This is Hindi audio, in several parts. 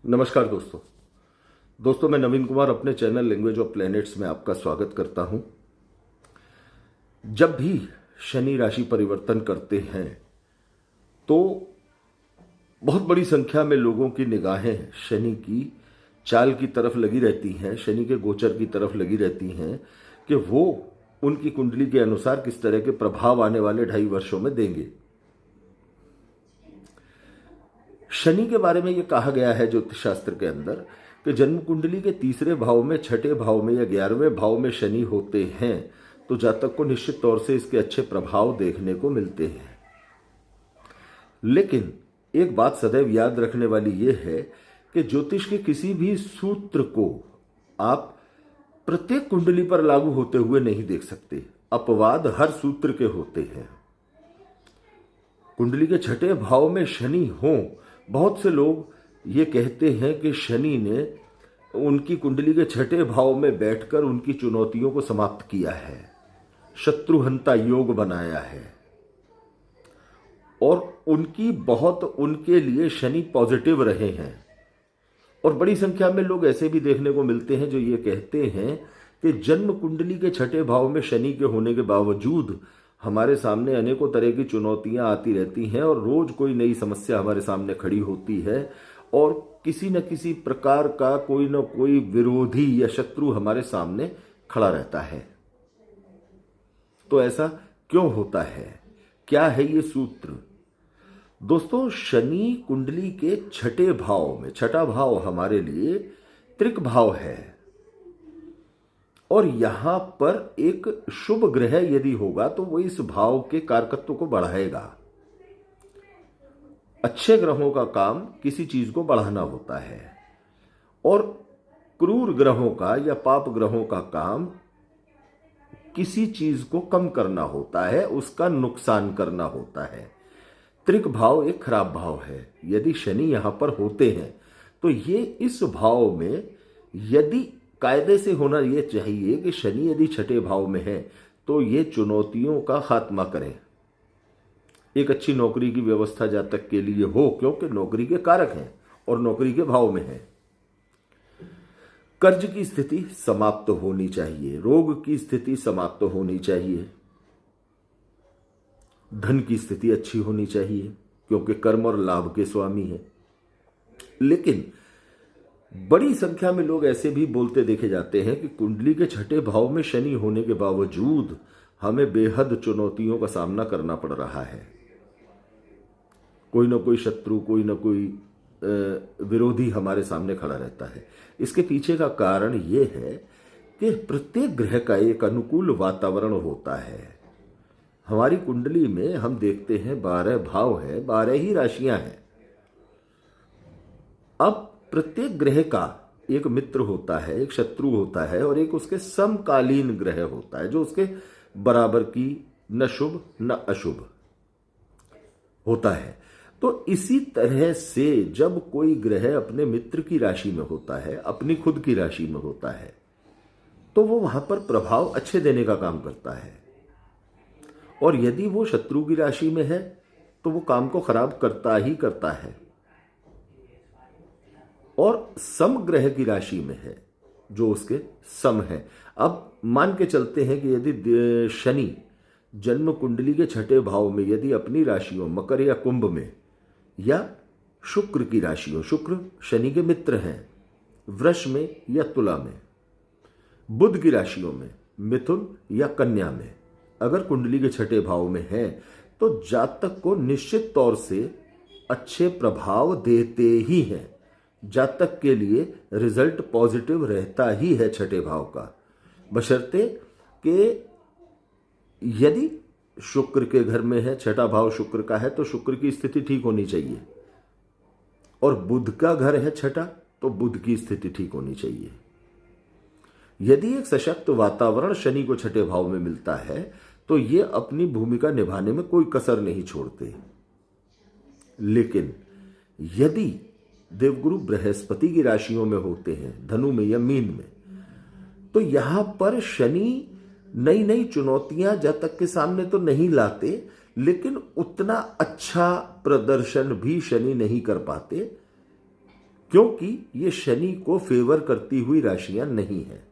नमस्कार दोस्तों मैं नवीन कुमार अपने चैनल लैंग्वेज ऑफ प्लैनेट्स में आपका स्वागत करता हूं। जब भी शनि राशि परिवर्तन करते हैं तो बहुत बड़ी संख्या में लोगों की निगाहें शनि की चाल की तरफ लगी रहती हैं, शनि के गोचर की तरफ लगी रहती हैं कि वो उनकी कुंडली के अनुसार किस तरह के प्रभाव आने वाले 2.5 वर्षों में देंगे। शनि के बारे में यह कहा गया है ज्योतिष शास्त्र के अंदर कि जन्म कुंडली के तीसरे भाव में, छठे भाव में या 11वें भाव में शनि होते हैं तो जातक को निश्चित तौर से इसके अच्छे प्रभाव देखने को मिलते हैं। लेकिन एक बात सदैव याद रखने वाली यह है कि ज्योतिष के किसी भी सूत्र को आप प्रत्येक कुंडली पर लागू होते हुए नहीं देख सकते। अपवाद हर सूत्र के होते हैं। कुंडली के छठे भाव में शनि हो, बहुत से लोग ये कहते हैं कि शनि ने उनकी कुंडली के छठे भाव में बैठकर उनकी चुनौतियों को समाप्त किया है, शत्रुहंता योग बनाया है और उनके लिए शनि पॉजिटिव रहे हैं। और बड़ी संख्या में लोग ऐसे भी देखने को मिलते हैं जो ये कहते हैं कि जन्म कुंडली के छठे भाव में शनि के होने के बावजूद हमारे सामने अनेकों तरह की चुनौतियां आती रहती हैं और रोज कोई नई समस्या हमारे सामने खड़ी होती है और किसी न किसी प्रकार का कोई न कोई विरोधी या शत्रु हमारे सामने खड़ा रहता है। तो ऐसा क्यों होता है? क्या है ये सूत्र? दोस्तों, शनि कुंडली के छठे भाव में, छठा भाव हमारे लिए त्रिक भाव है और यहां पर एक शुभ ग्रह यदि होगा तो वो इस भाव के कारकत्व को बढ़ाएगा। अच्छे ग्रहों का काम किसी चीज को बढ़ाना होता है और क्रूर ग्रहों का या पाप ग्रहों का काम किसी चीज को कम करना होता है, उसका नुकसान करना होता है। त्रिक भाव एक खराब भाव है। यदि शनि यहां पर होते हैं तो ये इस भाव में, यदि कायदे से होना यह चाहिए कि शनि यदि छठे भाव में है तो ये चुनौतियों का खात्मा करें, एक अच्छी नौकरी की व्यवस्था जातक के लिए हो, क्योंकि नौकरी के कारक हैं और नौकरी के भाव में है। कर्ज की स्थिति समाप्त होनी चाहिए, रोग की स्थिति समाप्त होनी चाहिए, धन की स्थिति अच्छी होनी चाहिए क्योंकि कर्म और लाभ के स्वामी है। लेकिन बड़ी संख्या में लोग ऐसे भी बोलते देखे जाते हैं कि कुंडली के छठे भाव में शनि होने के बावजूद हमें बेहद चुनौतियों का सामना करना पड़ रहा है। कोई ना कोई शत्रु, कोई ना कोई विरोधी हमारे सामने खड़ा रहता है। इसके पीछे का कारण यह है कि प्रत्येक ग्रह का एक अनुकूल वातावरण होता है। हमारी कुंडली में हम देखते हैं 12 भाव है, 12 ही राशियां हैं। अब प्रत्येक ग्रह का एक मित्र होता है, एक शत्रु होता है और एक उसके समकालीन ग्रह होता है जो उसके बराबर की न शुभ न अशुभ होता है। तो इसी तरह से जब कोई ग्रह अपने मित्र की राशि में होता है, अपनी खुद की राशि में होता है, तो वो वहां पर प्रभाव अच्छे देने का काम करता है और यदि वो शत्रु की राशि में है तो वो काम को खराब करता ही करता है। और सम ग्रह की राशि में है जो उसके सम है। अब मान के चलते हैं कि यदि शनि जन्म कुंडली के छठे भाव में, यदि अपनी राशियों मकर या कुंभ में, या शुक्र की राशियों, शुक्र शनि के मित्र हैं, वृष में या तुला में, बुध की राशियों में, मिथुन या कन्या में, अगर कुंडली के छठे भाव में है तो जातक को निश्चित तौर से अच्छे प्रभाव देते ही हैं। जातक के लिए रिजल्ट पॉजिटिव रहता ही है छठे भाव का, बशर्ते कि यदि शुक्र के घर में है, छठा भाव शुक्र का है, तो शुक्र की स्थिति ठीक होनी चाहिए और बुध का घर है छठा, तो बुध की स्थिति ठीक होनी चाहिए। यदि एक सशक्त वातावरण शनि को छठे भाव में मिलता है तो ये अपनी भूमिका निभाने में कोई कसर नहीं छोड़ते। लेकिन यदि देवगुरु बृहस्पति की राशियों में होते हैं, धनु में या मीन में, तो यहां पर शनि नई नई चुनौतियां जातक के सामने तो नहीं लाते, लेकिन उतना अच्छा प्रदर्शन भी शनि नहीं कर पाते क्योंकि ये शनि को फेवर करती हुई राशियां नहीं है,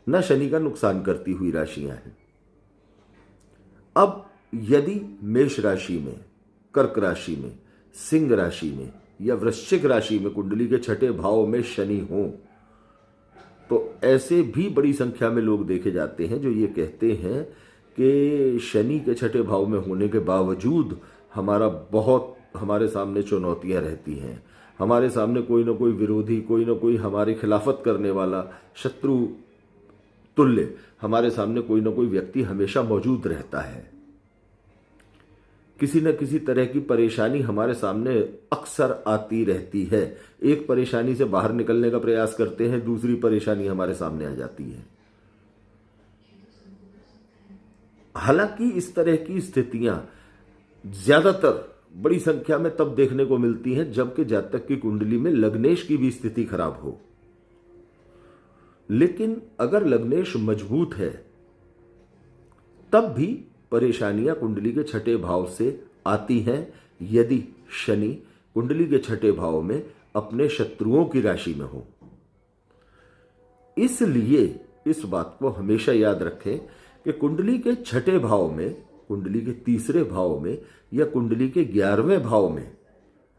न शनि का नुकसान करती हुई राशियां हैं। अब यदि मेष राशि में, कर्क राशि में, सिंह राशि में या वृश्चिक राशि में कुंडली के छठे भाव में शनि हो, तो ऐसे भी बड़ी संख्या में लोग देखे जाते हैं जो ये कहते हैं कि शनि के छठे भाव में होने के बावजूद हमारे सामने चुनौतियां रहती हैं, हमारे सामने कोई ना कोई विरोधी, कोई ना कोई हमारी खिलाफत करने वाला शत्रु तुल्य हमारे सामने कोई ना कोई व्यक्ति हमेशा मौजूद रहता है। किसी न किसी तरह की परेशानी हमारे सामने अक्सर आती रहती है। एक परेशानी से बाहर निकलने का प्रयास करते हैं, दूसरी परेशानी हमारे सामने आ जाती है। हालांकि इस तरह की स्थितियां ज्यादातर बड़ी संख्या में तब देखने को मिलती हैं जबकि जातक की कुंडली में लग्नेश की भी स्थिति खराब हो। लेकिन अगर लग्नेश मजबूत है तब भी परेशानियां कुंडली के छठे भाव से आती हैं यदि शनि कुंडली के छठे भाव में अपने शत्रुओं की राशि में हो। इसलिए इस बात को हमेशा याद रखें कि कुंडली के छठे भाव में, कुंडली के तीसरे भाव में या कुंडली के 11वें भाव में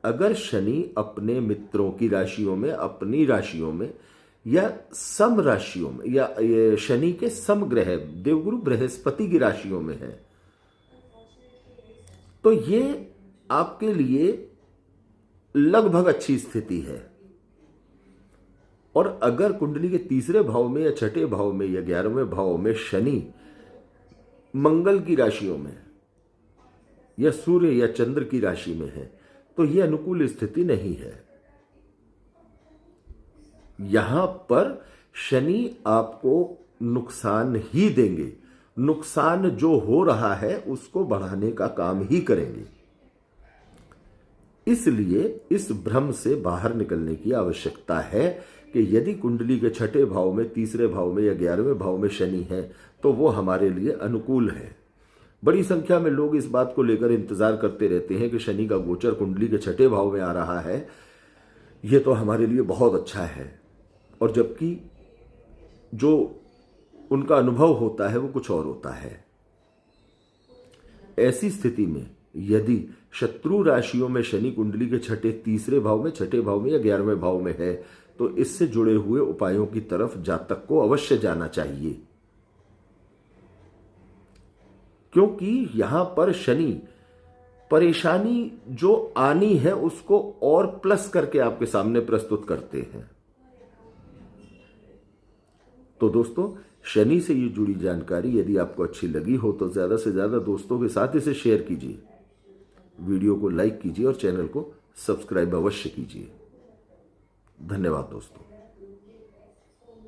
अगर शनि अपने मित्रों की राशियों में, अपनी राशियों में या सम राशियों में या शनि के सम ग्रह देवगुरु बृहस्पति की राशियों में है, तो ये आपके लिए लगभग अच्छी स्थिति है। और अगर कुंडली के तीसरे भाव में या छठे भाव में या 11वें भाव में शनि मंगल की राशियों में या सूर्य या चंद्र की राशि में है तो यह अनुकूल स्थिति नहीं है। यहां पर शनि आपको नुकसान ही देंगे, नुकसान जो हो रहा है उसको बढ़ाने का काम ही करेंगे। इसलिए इस भ्रम से बाहर निकलने की आवश्यकता है कि यदि कुंडली के छठे भाव में, तीसरे भाव में या 11वें भाव में शनि है तो वो हमारे लिए अनुकूल है। बड़ी संख्या में लोग इस बात को लेकर इंतजार करते रहते हैं कि शनि का गोचर कुंडली के छठे भाव में आ रहा है, ये तो हमारे लिए बहुत अच्छा है, और जबकि जो उनका अनुभव होता है वो कुछ और होता है। ऐसी स्थिति में यदि शत्रु राशियों में शनि कुंडली के छठे, तीसरे भाव में, छठे भाव में या 11वें भाव में है तो इससे जुड़े हुए उपायों की तरफ जातक को अवश्य जाना चाहिए, क्योंकि यहां पर शनि परेशानी जो आनी है उसको और प्लस करके आपके सामने प्रस्तुत करते हैं। तो दोस्तों, शनि से ये जुड़ी जानकारी यदि आपको अच्छी लगी हो तो ज्यादा से ज्यादा दोस्तों के साथ इसे शेयर कीजिए, वीडियो को लाइक कीजिए और चैनल को सब्सक्राइब अवश्य कीजिए। धन्यवाद दोस्तों।